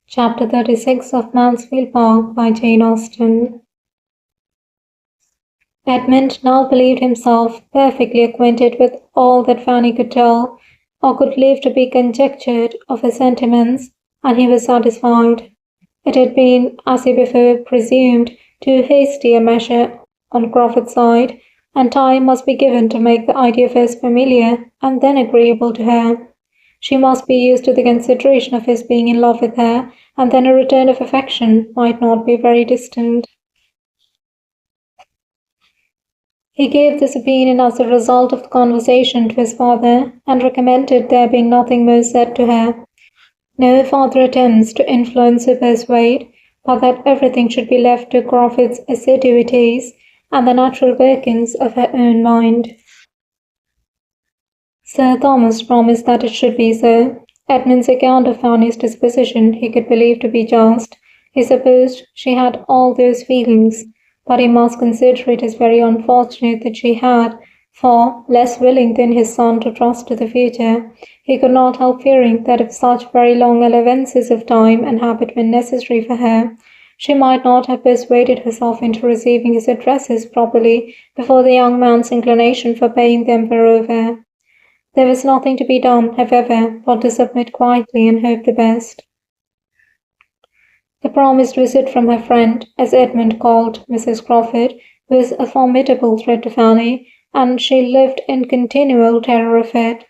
Chapter 36 of Mansfield Park by Jane Austen. Edmund now believed himself perfectly acquainted with all that Fanny could tell, or could live to be conjectured, of her sentiments, and he was satisfied. It had been, as he before presumed, too hasty a measure on Crawford's side, and time must be given to make the idea first familiar, and then agreeable to her. She must be used to the consideration of his being in love with her, and then a return of affection might not be very distant. He gave this opinion as the result of the conversation to his father, and recommended there being nothing more said to her, no further attempts to influence or persuade, but that everything should be left to Crawford's assiduities and the natural workings of her own mind. Sir Thomas promised that it should be so. Edmund's account of Fanny's disposition he could believe to be just. He supposed she had all those feelings, but he must consider it as very unfortunate that she had, for, less willing than his son to trust to the future, he could not help fearing that if such very long allowances of time and habit were necessary for her, she might not have persuaded herself into receiving his addresses properly before the young man's inclination for paying them were over. There was nothing to be done, however, but to submit quietly and hope the best. The promised visit from her friend, as Edmund called Mrs. Crawford, was a formidable threat to Fanny, and she lived in continual terror of it.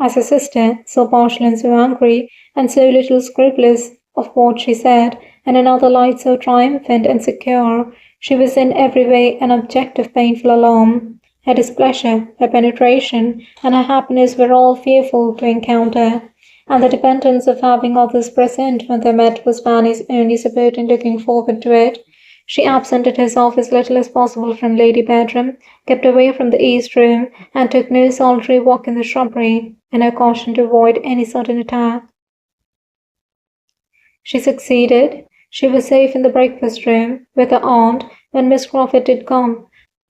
As a sister, so partial and so angry, and so little scrupulous of what she said, and another light so triumphant and secure, she was in every way an object of painful alarm. Her displeasure, her penetration, and her happiness were all fearful to encounter, and the dependence of having others present when they met was Fanny's only support in looking forward to it. She absented herself as little as possible from Lady Bedroom, kept away from the East Room, and took no solitary walk in the shrubbery, in her caution to avoid any sudden attack. She succeeded. She was safe in the breakfast-room, with her aunt, when Miss Crawford did come,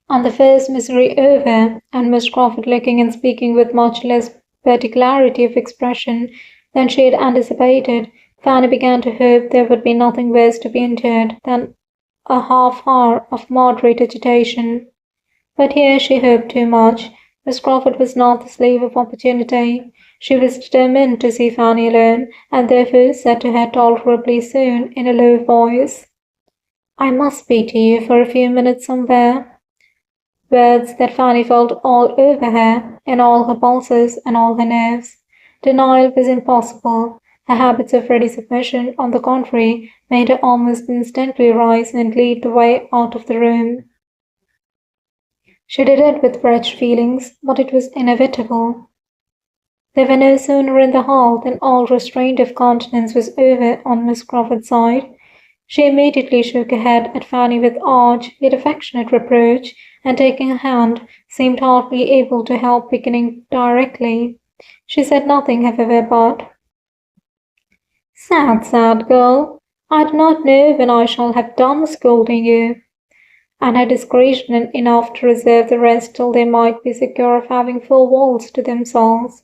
and the first misery over, and Miss Crawford looking and speaking with much less particularity of expression than she had anticipated, Fanny began to hope there would be nothing worse to be endured than a half-hour of moderate agitation. But here she hoped too much. Miss Crawford was not the slave of opportunity. She was determined to see Fanny alone, and therefore said to her tolerably soon, in a low voice, "I must speak to you for a few minutes somewhere." Words that Fanny felt all over her, in all her pulses and all her nerves. Denial was impossible. Her habits of ready submission, on the contrary, made her almost instantly rise and lead the way out of the room. She did it with wretched feelings, but it was inevitable. They were no sooner in the hall than all restraint of countenance was over on Miss Crawford's side. She immediately shook her head at Fanny with arch yet affectionate reproach, and taking her hand, seemed hardly able to help beginning directly. She said nothing, however, but, "Sad, sad girl, I do not know when I shall have done scolding you," and had discretion enough to reserve the rest till they might be secure of having four walls to themselves.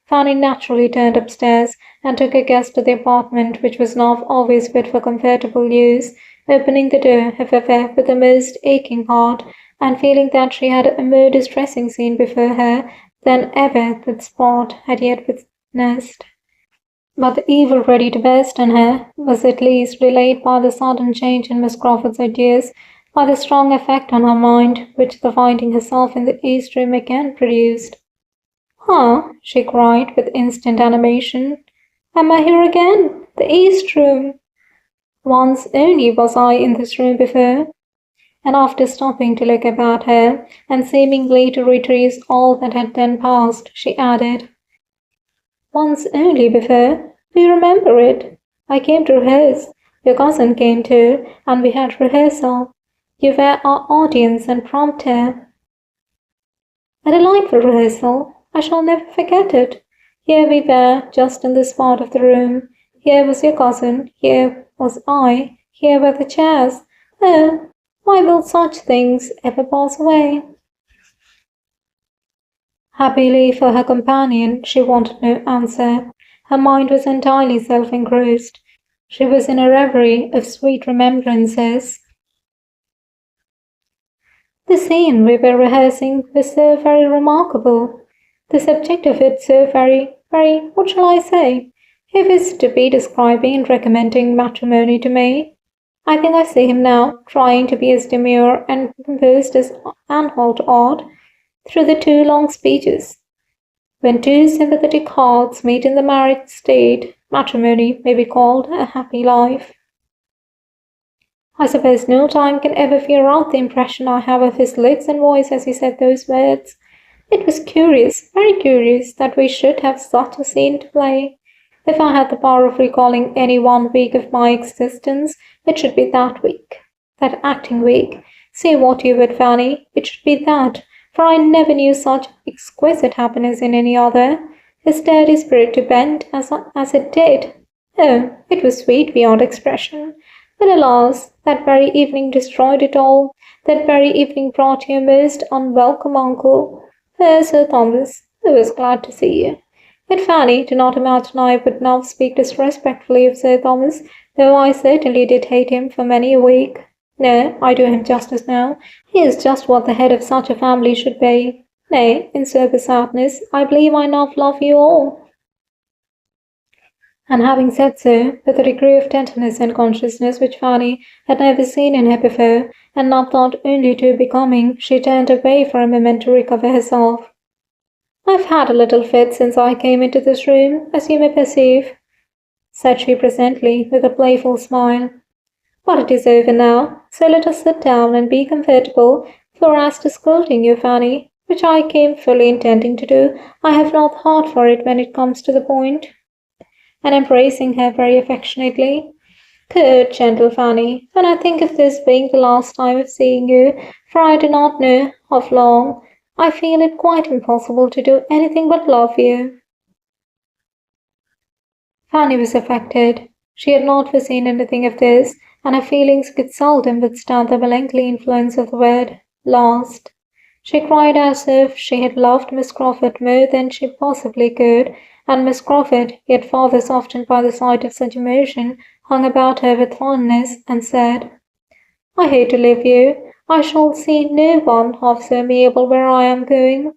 Fanny naturally turned upstairs, and took her guest to the apartment which was now always fit for comfortable use, opening the door, however, with a most aching heart, and feeling that she had a more distressing scene before her than ever that spot had yet witnessed. But the evil ready to burst on her was at least delayed by the sudden change in Miss Crawford's ideas, by the strong effect on her mind which the finding herself in the East Room again produced. "Ah!" she cried, with instant animation. "Am I here again? The East Room! Once only was I in this room before." And after stopping to look about her, and seemingly to retrace all that had then passed, she added, "Once only before. Do you remember it? I came to rehearse. Your cousin came too, and we had rehearsal. You were our audience and prompter. A delightful rehearsal. I shall never forget it. Here we were, just in this part of the room. Here was your cousin. Here was I. Here were the chairs. Oh, why will such things ever pass away?" Happily for her companion, she wanted no answer. Her mind was entirely self-engrossed. She was in a reverie of sweet remembrances. The scene we were rehearsing was so very remarkable. The subject of it so what shall I say? He was to be describing and recommending matrimony to me. I think I see him now, trying to be as demure and composed as Anhalt ought, through the 2 long speeches. When 2 sympathetic hearts meet in the married state, matrimony may be called a happy life. I suppose no time can ever figure out the impression I have of his looks and voice as he said those words. It was curious, very curious, that we should have such a scene to play. If I had the power of recalling any one week of my existence, it should be that week. That acting week. Say what you would, Fanny, it should be that, for I never knew such exquisite happiness in any other. His sturdy spirit to bend as it did. Oh, it was sweet beyond expression. But alas, that very evening destroyed it all. That very evening brought you a most unwelcome uncle. Oh, Sir Thomas, I was glad to see you. But Fanny, do not imagine I would now speak disrespectfully of Sir Thomas, though I certainly did hate him for many a week. No, I do him justice now. He is just what the head of such a family should be. Nay, in sober sadness, I believe I now love you all. And having said so, with a degree of tenderness and consciousness which Fanny had never seen in her before, and now thought only too becoming, she turned away for a moment to recover herself. "I've had a little fit since I came into this room, as you may perceive," said she presently, with a playful smile. "But it is over now, so let us sit down and be comfortable, for as to scolding you, Fanny, which I came fully intending to do, I have not heart for it when it comes to the point." And embracing her very affectionately, "Good, gentle Fanny, when I think of this being the last time of seeing you, for I do not know how long, I feel it quite impossible to do anything but love you." Fanny was affected. She had not foreseen anything of this, and her feelings could seldom withstand the melancholy influence of the word "last." She cried as if she had loved Miss Crawford more than she possibly could, and Miss Crawford, yet farther softened by the sight of such emotion, hung about her with fondness, and said, "I hate to leave you. I shall see no one half so amiable where I am going.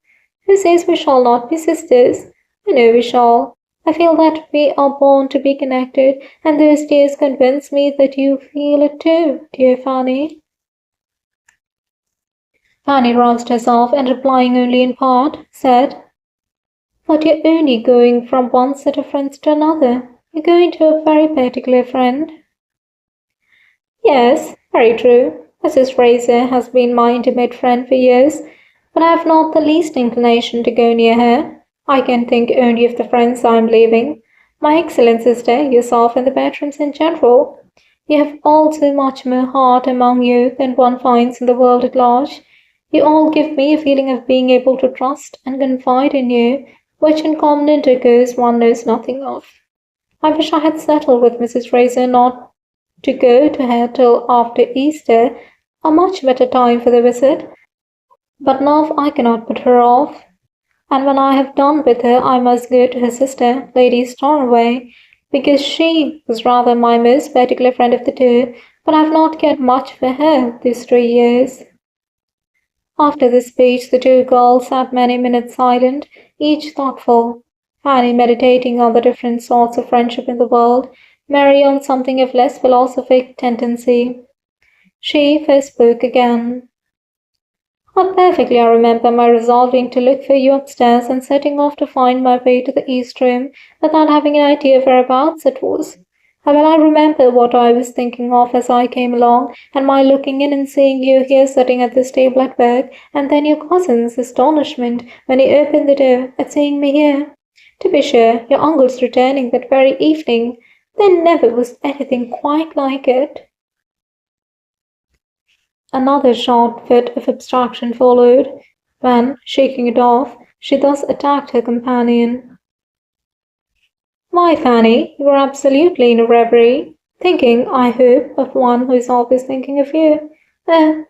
Who says we shall not be sisters? I know we shall. I feel that we are born to be connected, and those tears convince me that you feel it too, dear Fanny." Fanny roused herself, and replying only in part, said, "But you're only going from one set of friends to another. You're going to a very particular friend." "Yes, very true. Mrs. Fraser has been my intimate friend for years, but I have not the least inclination to go near her. I can think only of the friends I am leaving. My excellent sister, yourself, and the Bertrams in general. You have all so much more heart among you than one finds in the world at large. You all give me a feeling of being able to trust and confide in you, which in common intercourse one knows nothing of. I wish I had settled with Mrs. Fraser not to go to her till after Easter, a much better time for the visit, but now I cannot put her off. And when I have done with her, I must go to her sister, Lady Stornoway, because she was rather my most particular friend of the two, but I have not cared much for her these 3 years." After this speech, the 2 girls sat many minutes silent, each thoughtful. Fanny meditating on the different sorts of friendship in the world, Mary on something of less philosophic tendency. She first spoke again. "How perfectly I remember my resolving to look for you upstairs and setting off to find my way to the East Room without having an idea whereabouts it was. Well, I remember what I was thinking of as I came along, and my looking in and seeing you here sitting at this table at work, and then your cousin's astonishment when he opened the door at seeing me here. To be sure, your uncle's returning that very evening. There never was anything quite like it." Another short fit of abstraction followed, when, shaking it off, she thus attacked her companion. "Why, Fanny, you are absolutely in a reverie, thinking, I hope, of one who is always thinking of you. That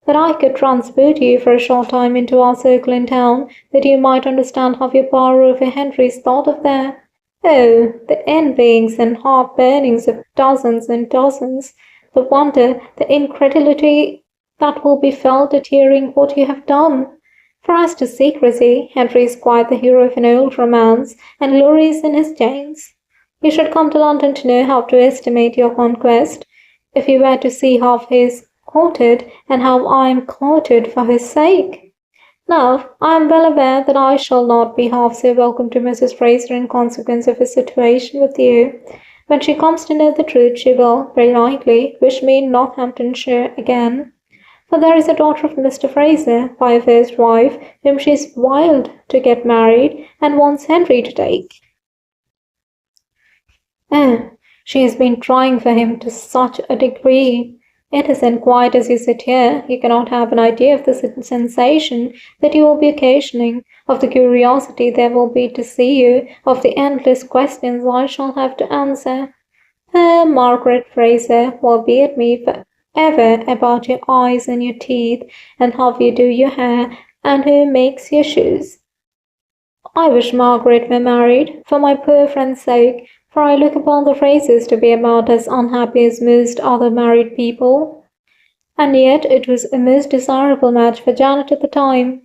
I could transport you for a short time into our circle in town, that you might understand how your power over Henry is thought of there. Oh, the envyings and heart-burnings of dozens and dozens, the wonder, the incredulity that will be felt at hearing what you have done. For as to secrecy, Henry is quite the hero of an old romance, and glories in his chains. You should come to London to know how to estimate your conquest, if you were to see how he is courted, and how I am courted for his sake. Now, I am well aware that I shall not be half so welcome to Mrs. Fraser in consequence of his situation with you. When she comes to know the truth, she will, very likely, wish me in Northamptonshire again. For there is a daughter of Mr. Fraser, by a first wife, whom she is wild to get married, and wants Henry to take. Oh, she has been trying for him to such a degree. It isn't quite as you sit here. You cannot have an idea of the sensation that you will be occasioning, of the curiosity there will be to see you, of the endless questions I shall have to answer. Margaret Fraser will be at me for ever about your eyes and your teeth, and how you do your hair, and who makes your shoes. I wish Margaret were married, for my poor friend's sake, for I look upon the Frasers to be about as unhappy as most other married people. And yet it was a most desirable match for Janet at the time.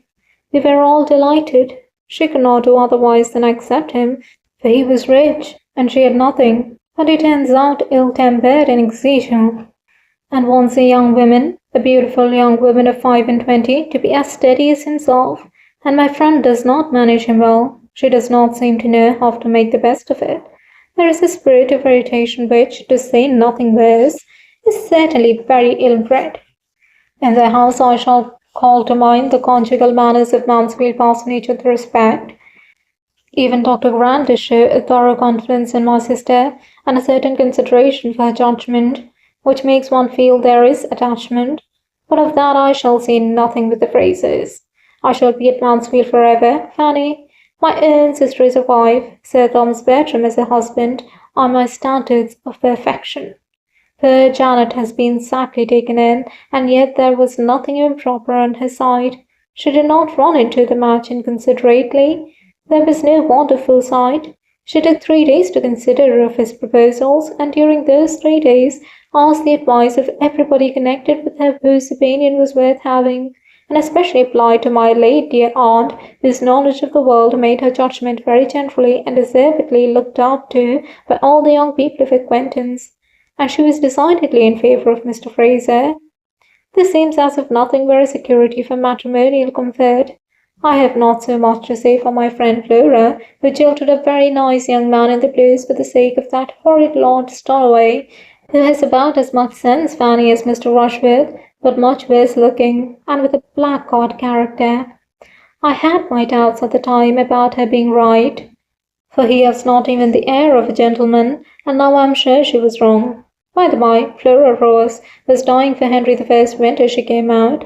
We were all delighted. She could not do otherwise than accept him, for he was rich, and she had nothing. But he turns out ill-tempered and exigeant, and wants a young woman, a beautiful young woman of 25, to be as steady as himself. And my friend does not manage him well. She does not seem to know how to make the best of it. There is a spirit of irritation which, to say nothing worse, is certainly very ill-bred. In their house I shall call to mind the conjugal manners of Mansfield Park in each other respect. Even Dr. Grant does show a thorough confidence in my sister, and a certain consideration for her judgment, which makes one feel there is attachment. But of that I shall say nothing with the Frasers. I shall be at Mansfield forever, Fanny. My own sister is a wife, Sir Thomas Bertram is a husband, are my standards of perfection. Poor Janet has been sadly taken in, and yet there was nothing improper on her side. She did not run into the match inconsiderately. There was no want of foresight. She took 3 days to consider of his proposals, and during those 3 days asked the advice of everybody connected with her whose opinion was worth having, and especially applied to my late dear aunt, whose knowledge of the world made her judgment very generally and deservedly looked up to by all the young people of her acquaintance, and she was decidedly in favour of Mr. Fraser. This seems as if nothing were a security for matrimonial comfort. I have not so much to say for my friend Flora, who jilted a very nice young man in the blues for the sake of that horrid Lord Stowaway, who has about as much sense, Fanny, as Mr. Rushworth, but much worse looking, and with a blackguard character. I had my doubts at the time about her being right, for he has not even the air of a gentleman, and now I am sure she was wrong. By the by, Flora Rose was dying for Henry the First winter she came out.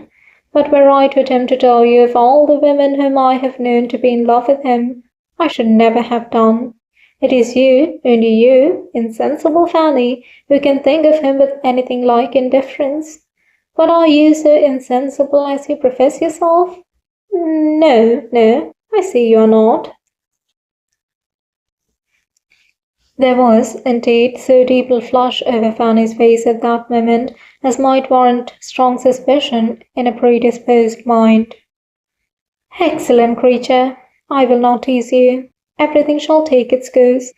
But were I to attempt to tell you of all the women whom I have known to be in love with him, I should never have done. It is you, only you, insensible Fanny, who can think of him with anything like indifference. But are you so insensible as you profess yourself? No, I see you are not. There was, indeed, so deep a flush over Fanny's face at that moment as might warrant strong suspicion in a predisposed mind. Excellent creature! I will not tease you. Everything shall take its course.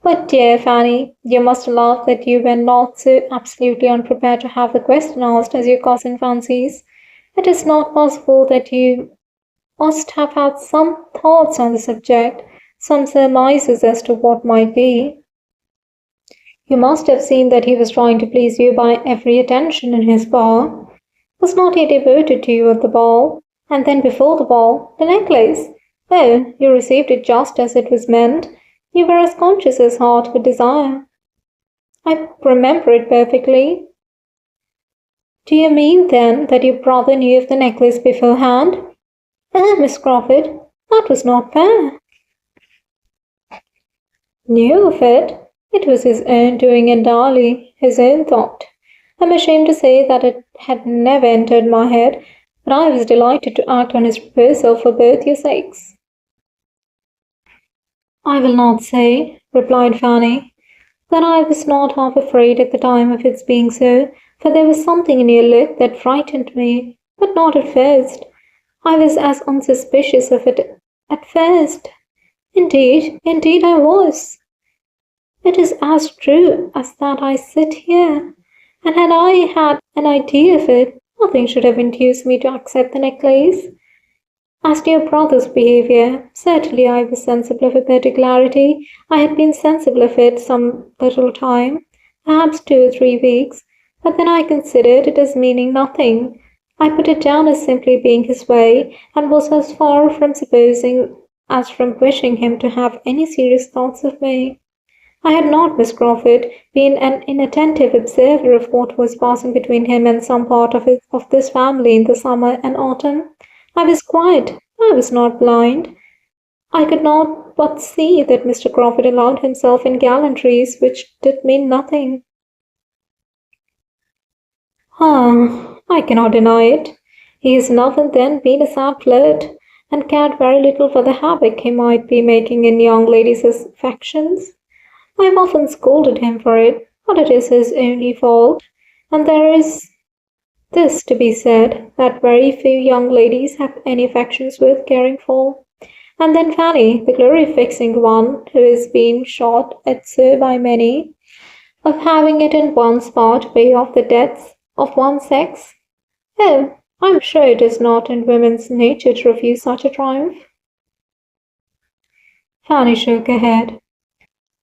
But, dear Fanny, you must allow that you were not so absolutely unprepared to have the question asked as your cousin fancies. It is not possible that you must have had some thoughts on the subject, some surmises as to what might be. You must have seen that he was trying to please you by every attention in his power. Was not he devoted to you at the ball? And then before the ball, the necklace? Oh, you received it just as it was meant. You were as conscious as heart could desire. I remember it perfectly. Do you mean, then, that your brother knew of the necklace beforehand? Miss Crawford, that was not fair. Knew of it? It was his own doing entirely, his own thought. I am ashamed to say that it had never entered my head, but I was delighted to act on his proposal for both your sakes. I will not say, replied Fanny, that I was not half afraid at the time of its being so, for there was something in your look that frightened me, but not at first. I was as unsuspicious of it at first. Indeed I was. It is as true as that I sit here, and had I had an idea of it, nothing should have induced me to accept the necklace. As to your brother's behaviour, certainly I was sensible of a particularity. I had been sensible of it some little time, perhaps 2 or 3 weeks, but then I considered it as meaning nothing. I put it down as simply being his way, and was as far from supposing as from wishing him to have any serious thoughts of me. I had not, Miss Crawford, been an inattentive observer of what was passing between him and some part of this family in the summer and autumn. I was quiet. I was not blind. I could not but see that Mr. Crawford allowed himself in gallantries which did mean nothing. I cannot deny it. He has now and then been a sad flirt, and cared very little for the havoc he might be making in young ladies' affections. I have often scolded him for it, but it is his only fault, and there is this to be said, that very few young ladies have any affections worth caring for. And then Fanny, the glory-fixing one, who has been shot at so by many, of having it in one's power to pay off the debts of one's sex. Oh, I am sure it is not in women's nature to refuse such a triumph. Fanny shook her head.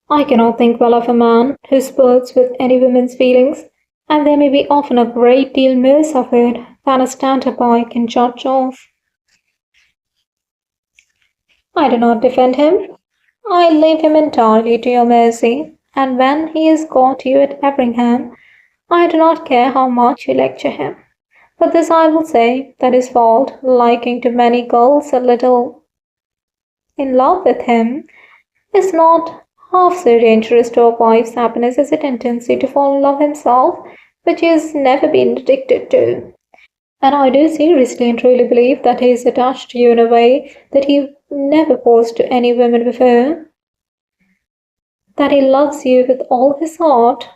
I cannot think well of a man who sports with any woman's feelings, and there may be often a great deal more suffered than a stanter-by can judge of. I do not defend him. I leave him entirely to your mercy, and when he has got you at Everingham, I do not care how much you lecture him. But this I will say, that his fault, liking to many girls a little in love with him, is not half so dangerous to a wife's happiness as a tendency to fall in love himself, which he has never been addicted to. And I do seriously and truly believe that he is attached to you in a way that he never was to any woman before, that he loves you with all his heart,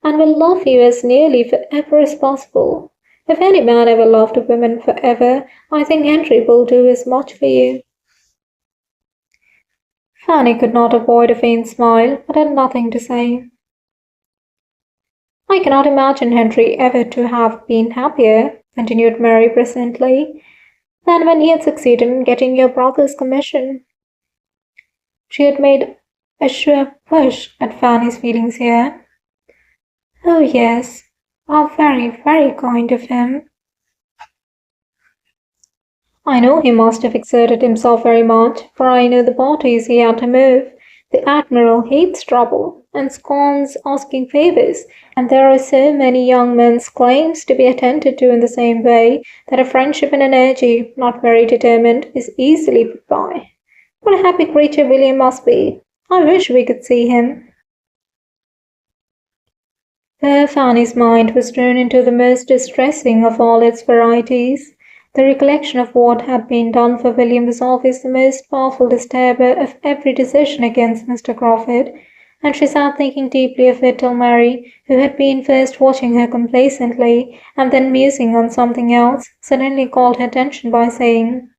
and will love you as nearly forever as possible. If any man ever loved a woman forever, I think Henry will do as much for you. Fanny could not avoid a faint smile, but had nothing to say. I cannot imagine Henry ever to have been happier, continued Mary presently, than when he had succeeded in getting your brother's commission. She had made a sure push at Fanny's feelings here. Oh, yes, how very, very kind of him. I know he must have exerted himself very much, for I know the parties he had to move. The Admiral hates trouble, and scorns asking favours, and there are so many young men's claims to be attended to in the same way, that a friendship and energy, not very determined, is easily put by. What a happy creature William must be! I wish we could see him. Poor Fanny's mind was thrown into the most distressing of all its varieties. The recollection of what had been done for William was always the most powerful disturber of every decision against Mr. Crawford, and she sat thinking deeply of it till Mary, who had been first watching her complacently, and then musing on something else, suddenly called her attention by saying,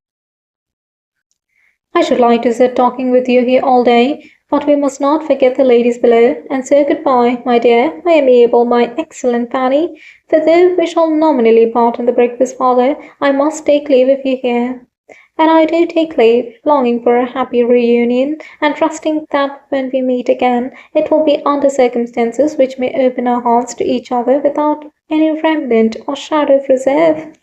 I should like to sit talking with you here all day, but we must not forget the ladies below, and so good-bye, my dear, my amiable, my excellent Fanny, for though we shall nominally part in the breakfast parlour, I must take leave of you here. And I do take leave, longing for a happy reunion, and trusting that when we meet again, it will be under circumstances which may open our hearts to each other without any remnant or shadow of reserve.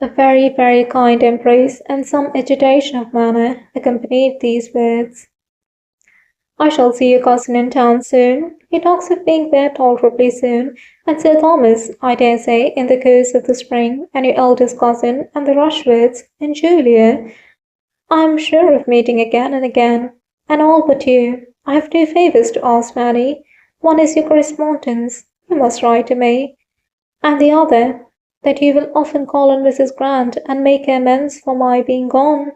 A very, very kind embrace and some agitation of manner accompanied these words. I shall see your cousin in town soon. He talks of being there tolerably soon, and Sir Thomas, I dare say, in the course of the spring, and your eldest cousin, and the Rushworths, and Julia. I am sure of meeting again and again, and all but you. I have 2 favours to ask, Fanny. One is your correspondence. You must write to me. And the other, that you will often call on Mrs. Grant and make her amends for my being gone.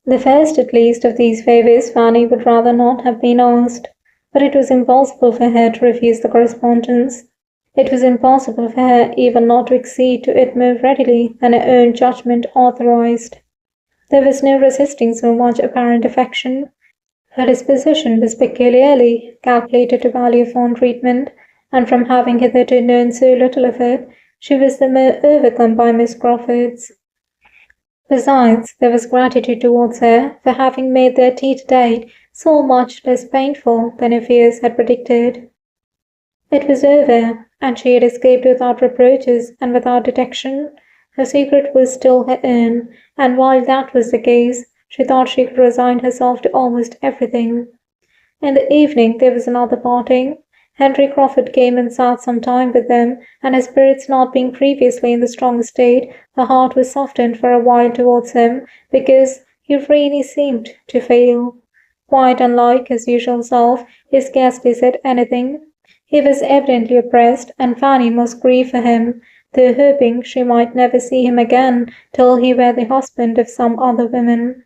The first, at least, of these favours Fanny would rather not have been asked, but it was impossible for her to refuse the correspondence. It was impossible for her even not to accede to it more readily than her own judgment authorized. There was no resisting so much apparent affection. Her disposition was peculiarly calculated to value fond treatment, and from having hitherto known so little of it, she was the more overcome by Miss Crawford's. Besides, there was gratitude towards her for having made their tea to-day so much less painful than her fears had predicted. It was over, and she had escaped without reproaches and without detection. Her secret was still her own, and while that was the case, she thought she could resign herself to almost everything. In the evening there was another parting. Henry Crawford came and sat some time with them, and his spirits not being previously in the strongest state, her heart was softened for a while towards him, because he really seemed to fail. Quite unlike his usual self, he scarcely said anything. He was evidently oppressed, and Fanny must grieve for him, though hoping she might never see him again till he were the husband of some other woman.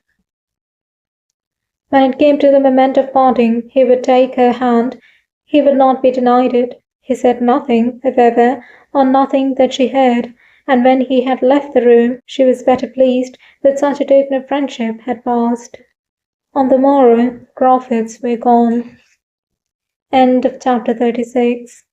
When it came to the moment of parting, he would take her hand. He would not be denied it. He said nothing, however, or nothing that she heard, and when he had left the room, she was better pleased that such a token of friendship had passed. On the morrow, Crawfords were gone. End of chapter 36.